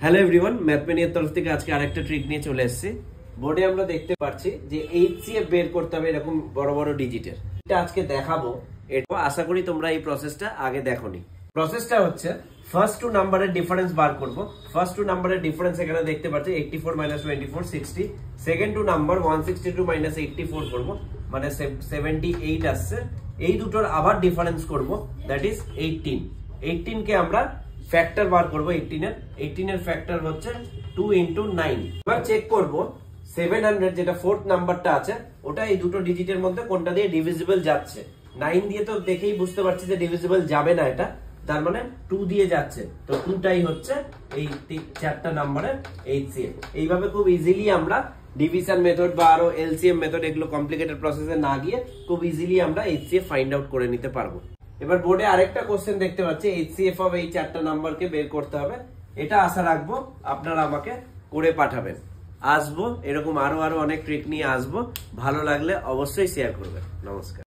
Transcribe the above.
Hello everyone, ম্যাথমেনিয়ার তরফ থেকে আজকে আরেকটা ট্রিক নিয়ে চলে এসেছি। বোর্ডে আমরা দেখতে পাচ্ছি যে এইচসিএফ বের করতে হবে এরকম বড় বড় ডিজিটের। এটা আজকে দেখাবো। এটা আশা করি তোমরা এই প্রসেসটা আগে দেখোনি। প্রসেসটা হচ্ছে ফার্স্ট টু নাম্বারের ডিফারেন্স বার করব। ফার্স্ট টু নাম্বারের ডিফারেন্স এখানে দেখতে পাচ্ছি 84 - 24 60। সেকেন্ড টু নাম্বার 162 - 84 করব, মানে 78 আসছে। এই দুটোর আবার ডিফারেন্স করব, দ্যাট ইজ 18। 18 কে আমরা ফ্যাক্টর বার করব। 18 এর ফ্যাক্টর হচ্ছে 2 × 9। এবার চেক করব 700 যেটা ফোর্থ নাম্বারটা আছে ওটা এই দুটো ডিজিটের মধ্যে কোনটা দিয়ে ডিভিজিবল যাচ্ছে। 9 দিয়ে তো দেখেই বুঝতে পারছি যে ডিভিজিবল যাবে না, এটা তার মানে 2 দিয়ে যাচ্ছে। তো 2টাই হচ্ছে এই চারটা নাম্বারের এইচসিএফ। এইভাবে খুব ইজিলি আমরা ডিভিশন মেথড বা আরো এলসিএম মেথড, এগুলো কমপ্লিকেটেড প্রসেসে না গিয়ে খুব ইজিলি আমরা এইচসিএফ ফাইন্ড আউট করে নিতে পারবো। এবার বোর্ডে আরেকটা কোশ্চেন দেখতে পাচ্ছি, এইচসিএফ অফ এই চারটা নাম্বারকে বের করতে হবে। এটা আশা রাখবো আপনারা আমাকে করে পাঠাবেন। আসবো এরকম আরো অনেক ট্রিক নিয়ে আসবো। ভালো লাগলে অবশ্যই শেয়ার করবেন। নমস্কার।